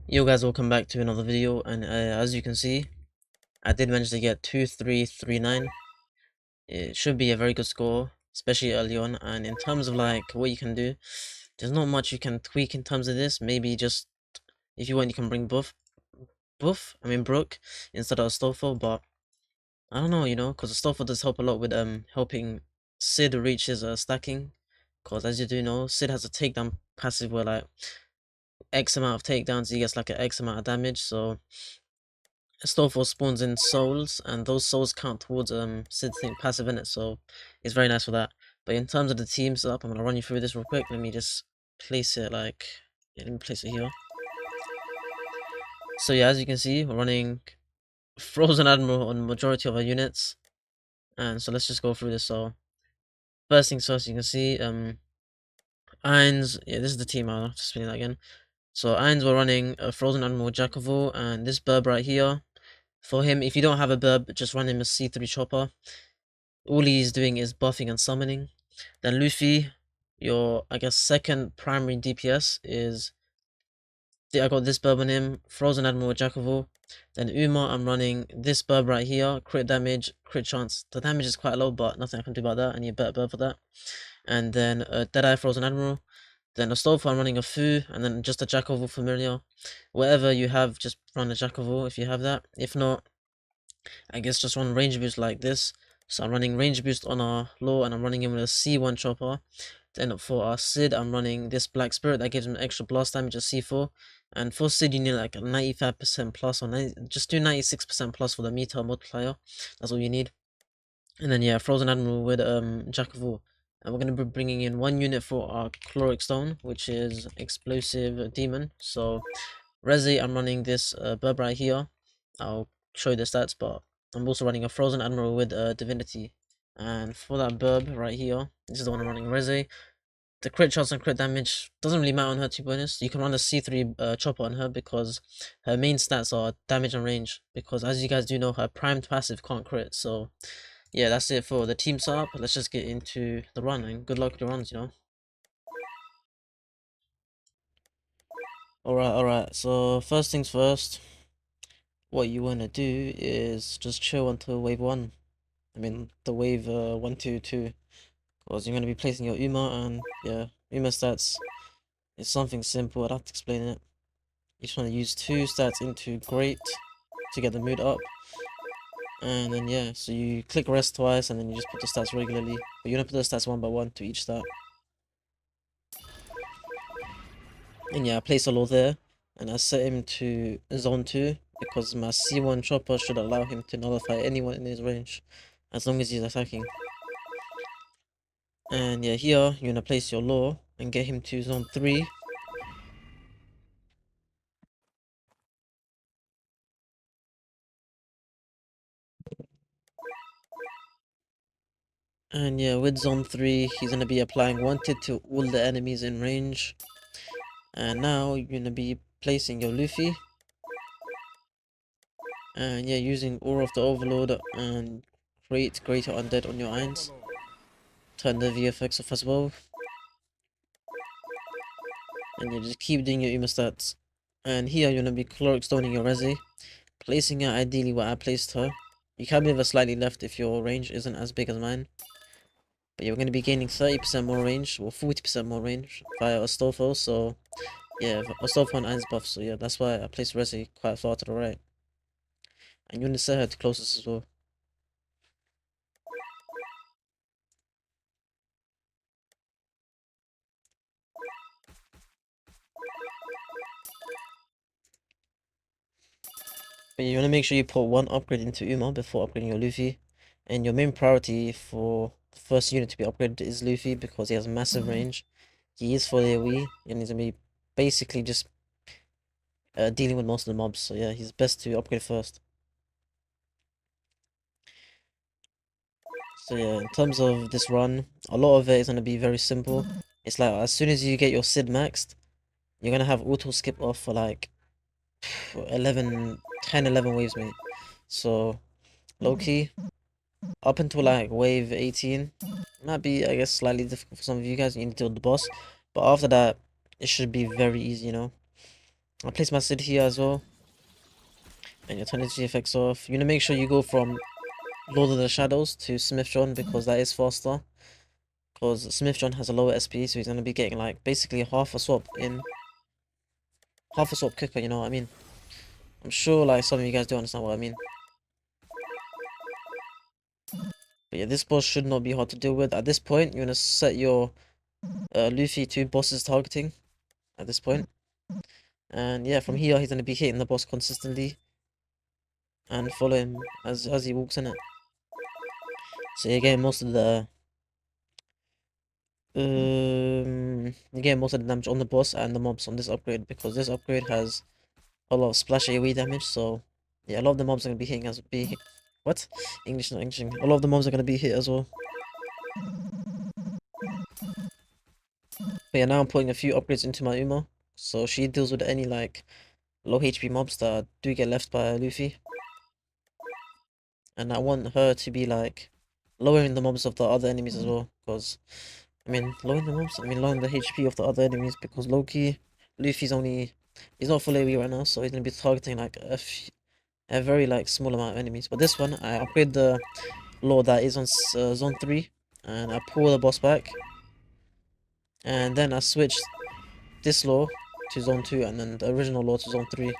Yo guys, welcome back to another video, and as you can see, I did manage to get 2339. It should be a very good score, especially early on, and in terms of like what you can do, there's not much you can tweak in terms of this. Maybe just, if you want, you can bring Brook instead of Stoffel, but I don't know, because Stoffel does help a lot with helping Sid reach his stacking, because as you do know, Sid has a takedown passive where like X amount of takedowns, he gets like an X amount of damage, so Stoffel spawns in souls, and those souls count towards Sid's thing passive in it, so it's very nice for that. But in terms of the team setup, I'm gonna run you through this real quick. Let me just place it like, yeah, let me place it here. So yeah, as you can see, we're running Frozen Admiral on majority of our units, and so let's just go through this. So first things first, you can see Irons. Yeah, this is the team. I'll have to spin that again. So Irons, we're running a Frozen Admiral Jack of all, and this Burb right here. For him, if you don't have a Burb, just run him a C3 chopper. All he's doing is buffing and summoning. Then Luffy, your, I guess, second primary DPS is, I got this burb on him, Frozen Admiral Jack of all. Then Uma, I'm running this burb right here, crit damage, crit chance. The damage is quite low, but nothing I can do about that. I need a better burb for that. And then Deadeye Frozen Admiral. Then Astolfo, I'm running a Fu, and then just a Jack of all familiar. Whatever you have, just run a Jack of all if you have that. If not, I guess just run range boost like this. So I'm running range boost on our law, and I'm running him with a C1 chopper. Then for our Sid, I'm running this Black Spirit that gives him extra blast damage at C4. And for Sid, you need like a 95% plus, or 90, just do 96% plus for the meter multiplier. That's all you need. And then yeah, Frozen Admiral with Jack of all. And we're going to be bringing in one unit for our Chloric Stone, which is Explosive Demon. So Resi, I'm running this Burb right here. I'll show you the stats, but I'm also running a Frozen Admiral with Divinity. And for that Burb right here, this is the one I'm running Resi. The crit chance and crit damage doesn't really matter on her, to be honest. You can run a C3 chopper on her because her main stats are damage and range. Because as you guys do know, her primed passive can't crit. So yeah, that's it for the team setup. Let's just get into the run, and good luck with the runs. Alright. So first things first, what you want to do is just chill until wave 1. I mean, the wave 1, 2, 2. Because you're going to be placing your Uma, and yeah, Uma stats is something simple. I'd have to explain it. You just want to use 2 stats into Great to get the mood up. And then yeah, so you click rest twice, and then you just put the stats regularly. But you're going to put the stats one by one to each stat. And yeah, I place a law there, and I set him to zone 2 because my C1 chopper should allow him to nullify anyone in his range as long as he's attacking. And yeah, here you're gonna place your law and get him to zone 3. And yeah, with zone 3, he's gonna be applying wanted to all the enemies in range. And now you're gonna be placing your Luffy. And yeah, using Aura of the Overlord and create Greater Undead on your irons. Turn the VFX off as well. And you just keep doing your Uma stats. And here you're gonna be Chloric Stoning your Resi, placing her ideally where I placed her. You can move her slightly left if your range isn't as big as mine. But you're going to be gaining 30% more range, or 40% more range via Astolfo, so yeah, Astolfo and Iron's buff, so yeah, that's why I placed Resi quite far to the right. And you want to set her to closest as well. But you want to make sure you put one upgrade into Uma before upgrading your Luffy. And your main priority for the first unit to be upgraded is Luffy because he has massive range. He is fully AoE, and he's going to be basically just dealing with most of the mobs, so yeah, he's best to upgrade first. So yeah, in terms of this run, a lot of it is going to be very simple. It's like as soon as you get your Sid maxed, you're going to have auto skip off for like 10, 11 waves, mate. So low key, up until like wave 18, might be, I guess, slightly difficult for some of you guys. You need to deal with the boss, but after that, it should be very easy, I'll place my Sid here as well. And your turn energy effects off. You want to make sure you go from Lord of the Shadows to Smith John because that is faster. Because Smith John has a lower SP, so he's going to be getting like basically half a swap quicker, you know what I mean? I'm sure like some of you guys do understand what I mean. But yeah, this boss should not be hard to deal with. At this point, you're going to set your Luffy to boss's targeting at this point. And yeah, from here, he's going to be hitting the boss consistently and follow him as he walks in it. So you're getting most of the damage on the boss and the mobs on this upgrade because this upgrade has a lot of splash AoE damage. So yeah, a lot of the mobs are gonna be hitting as what? English not English. A lot of the mobs are gonna be hit as well. But yeah, now I'm putting a few upgrades into my Uma, so she deals with any like low HP mobs that do get left by Luffy, and I want her to be like lowering the mobs of the other enemies as well, because I mean lowering the HP of the other enemies because Loki, Luffy's only he's not full AoE right now, so he's gonna be targeting like a very like small amount of enemies. But this one, I upgrade the law that is on zone 3, and I pull the boss back, and then I switch this law to zone 2, and then the original law to zone 3.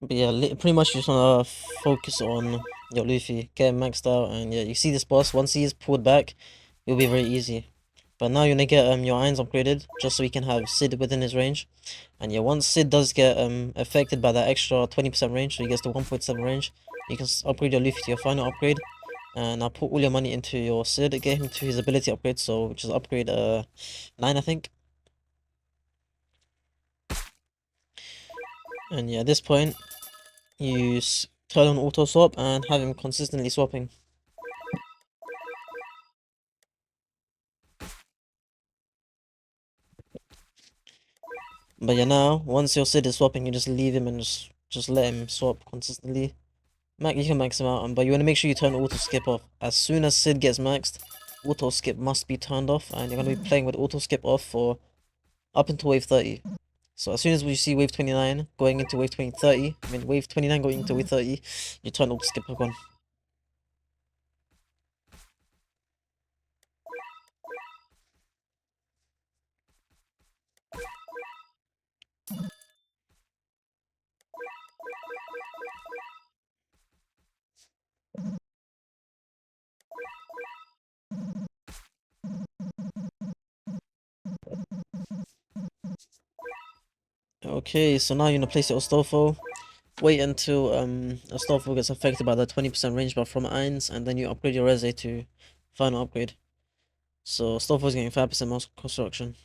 But yeah, pretty much you just wanna focus on your Luffy, get him maxed out, and yeah, you see this boss, once he is pulled back, it'll be very easy. But now you're gonna get your irons upgraded, just so he can have Sid within his range. And yeah, once Sid does get affected by that extra 20% range, so he gets to 1.7 range, you can upgrade your Luffy to your final upgrade. And I'll put all your money into your Sid, get him to his ability upgrade, so which is upgrade 9 I think. And yeah, at this point, you turn on auto swap and have him consistently swapping. But yeah, now once your Sid is swapping, you just leave him and just let him swap consistently. You can max him out, but you want to make sure you turn auto skip off. As soon as Sid gets maxed, auto skip must be turned off, and you're going to be playing with auto skip off for up until wave 30. So as soon as we see wave 29 going into wave 2030, I mean wave 29 going into wave 30, you turn auto skip back on. Okay, so now you're gonna place your Astolfo. Wait until Astolfo gets affected by the 20% range buff from Irons, and then you upgrade your Reze to final upgrade. So Astolfo is getting 5% more construction.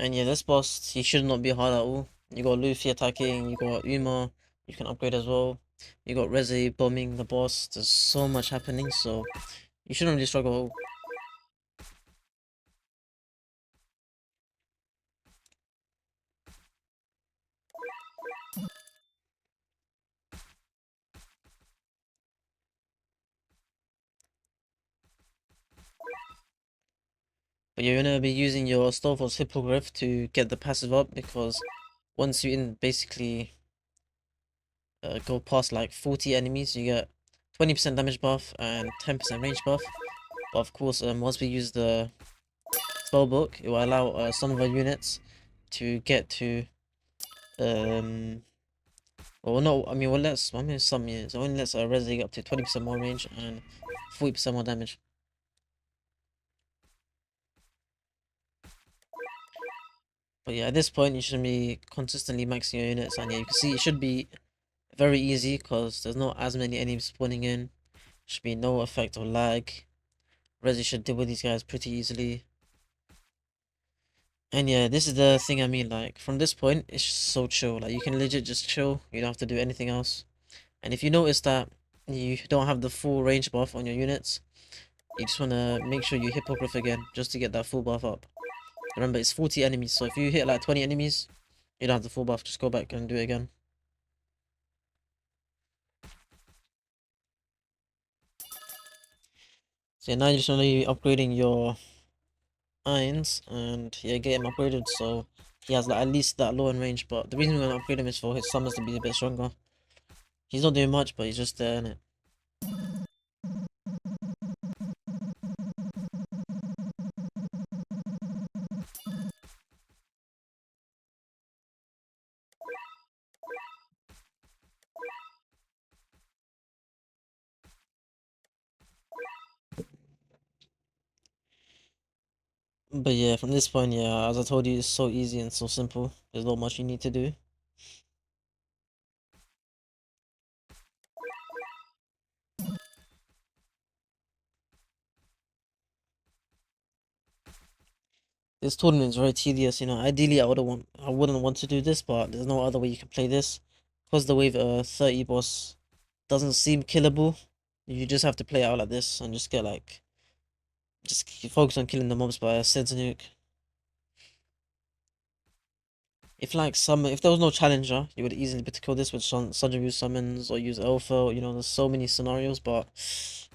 And yeah, this boss, he should not be hard at all. You got Luffy attacking, you got Uma, you can upgrade as well. You got Reze bombing the boss, there's so much happening, so you shouldn't really struggle at all. But you're gonna be using your Astolfo's Hippogriff to get the passive up, because once you basically go past like 40 enemies, you get 20% damage buff and 10% range buff. But of course, once we use the spell book, it will allow some of our units to get to well no, I mean some units. It only lets Rezi get up to 20% more range and 40% more damage. But yeah, at this point you should be consistently maxing your units, and yeah, you can see it should be very easy because there's not as many enemies spawning in. Should be no effect of lag. Resi should deal with these guys pretty easily. And yeah, this is the thing I mean, like, from this point, it's just so chill. Like, you can legit just chill. You don't have to do anything else. And if you notice that you don't have the full range buff on your units, you just want to make sure you Hippogriff again, just to get that full buff up. Remember, it's 40 enemies, so if you hit like 20 enemies, you don't have the full buff. Just go back and do it again. So yeah, now you just want to be upgrading your irons, and yeah, get him upgraded so he has like at least that low in range. But the reason we're gonna upgrade him is for his summons to be a bit stronger. He's not doing much, but he's just there, innit? But yeah, from this point, yeah, as I told you, it's so easy and so simple. There's not much you need to do. This tournament is very tedious, you know. Ideally, I wouldn't want to do this, but there's no other way you can play this. Because the wave 30 boss doesn't seem killable, you just have to play it out like this and just get like, just focus on killing the mobs by a nuke. If there was no challenger, you would easily be able to kill this with Sunju summons or use Alpha. Or, you know, there's so many scenarios, but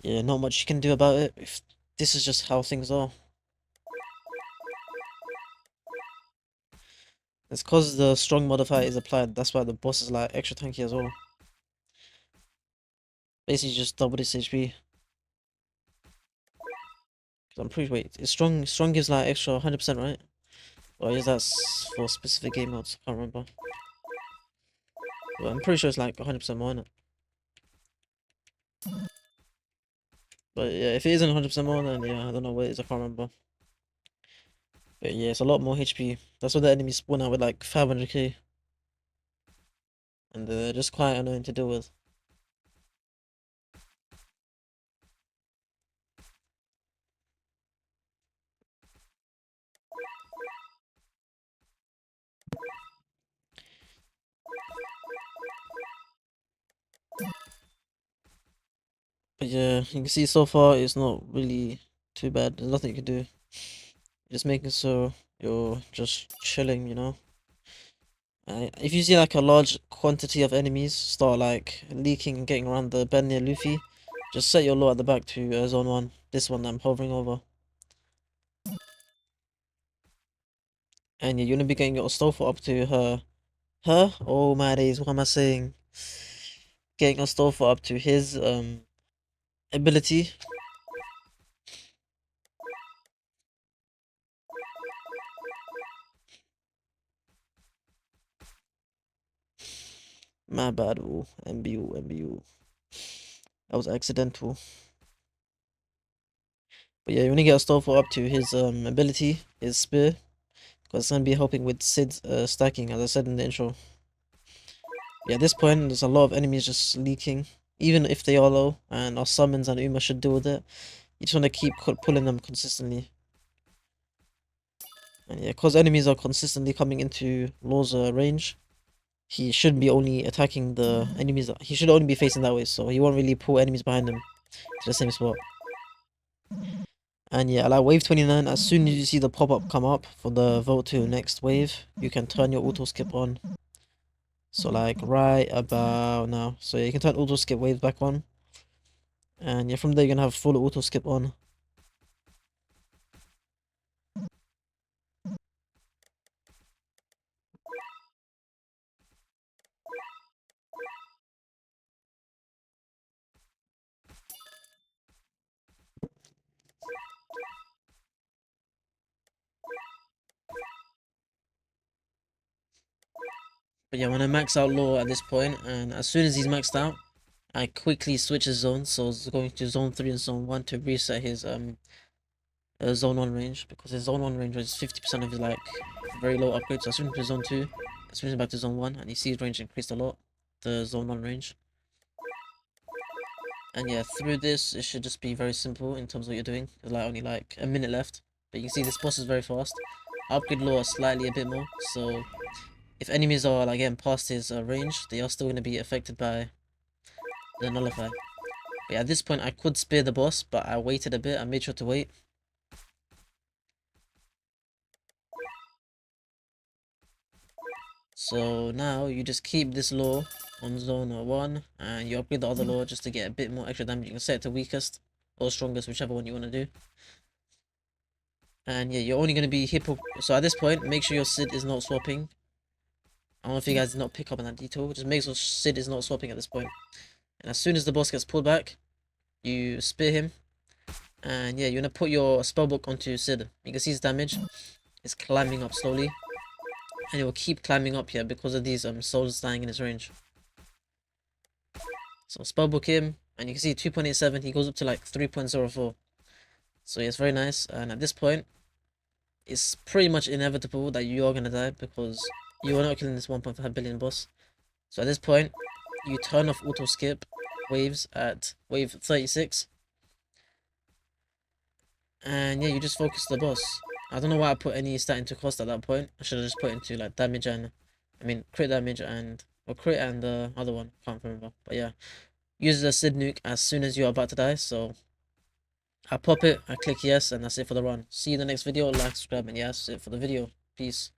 yeah, not much you can do about it. If this is just how things are. It's because the strong modifier is applied. That's why the boss is like extra tanky as well. Basically, just double this HP. I'm pretty wait. It's strong. Strong gives like extra 100%, right? Or is that for specific game modes? I can't remember. But I'm pretty sure it's like 100% more, innit? But yeah, if it isn't 100% more, then yeah, I don't know what it is. I can't remember. But yeah, it's a lot more HP. That's what the enemies spawn out with like 500k. And they're just quite annoying to deal with. But yeah, you can see so far it's not really too bad. There's nothing you can do. Just making so you're just chilling, you know. If you see like a large quantity of enemies start like leaking and getting around the bend near Luffy, just set your law at the back to zone 1. This one that I'm hovering over. And yeah, you're gonna be getting your Astolfo up to her? Oh my days, what am I saying? Getting Astolfo up to his ability. My bad, oh, MBU. That was accidental. But yeah, you want to get Astolfo up to his ability, his spear, because it's gonna be helping with Sid's stacking, as I said in the intro. Yeah, at this point, there's a lot of enemies just leaking, even if they are low, and our summons and Uma should deal with it. You just want to keep pulling them consistently. And yeah, because enemies are consistently coming into Law's range, he should be only attacking the enemies. He should only be facing that way, so he won't really pull enemies behind him to the same spot. And yeah, like wave 29, as soon as you see the pop-up come up for the vote to next wave, you can turn your auto skip on. So like right about now. So yeah, you can turn auto skip waves back on. And yeah, from there you're gonna have full auto skip on. But yeah, when I max out Law at this point, and as soon as he's maxed out, I quickly switch his zones. So it's going to zone 3 and zone 1 to reset his zone 1 range, because his zone 1 range is 50% of his like very low upgrade. So I switch him to zone 2, I switch him back to zone 1, and you see his range increased a lot, the zone 1 range. And yeah, through this, it should just be very simple in terms of what you're doing. There's like only like a minute left, but you can see this boss is very fast. Upgrade lore slightly a bit more, so if enemies are like getting past his range, they are still going to be affected by the nullify. But yeah, at this point, I could spear the boss, but I waited a bit. I made sure to wait. So now you just keep this lore on zone 1, and you upgrade the other lore just to get a bit more extra damage. You can set it to weakest or strongest, whichever one you want to do. And yeah, you're only going to be hippo. So at this point, make sure your Sid is not swapping. I don't know if you guys did not pick up on that detail. Just make sure Sid is not swapping at this point. And as soon as the boss gets pulled back, you spear him. And yeah, you're going to put your spellbook onto Sid. You can see his damage is climbing up slowly. And it will keep climbing up here because of these souls dying in his range. So spellbook him, and you can see 2.87, he goes up to like 3.04. So yeah, it's very nice. And at this point, it's pretty much inevitable that you are gonna die because you are not killing this 1.5 billion boss. So at this point, you turn off auto skip waves at wave 36. And yeah, you just focus the boss. I don't know why I put any stat into cost at that point. I should have just put into like damage and, I mean, crit damage and, or crit and the other one. Can't remember. But yeah, use the Sid nuke as soon as you're about to die. So I pop it, I click yes, and that's it for the run. See you in the next video. Like, subscribe, and yeah, that's it for the video. Peace.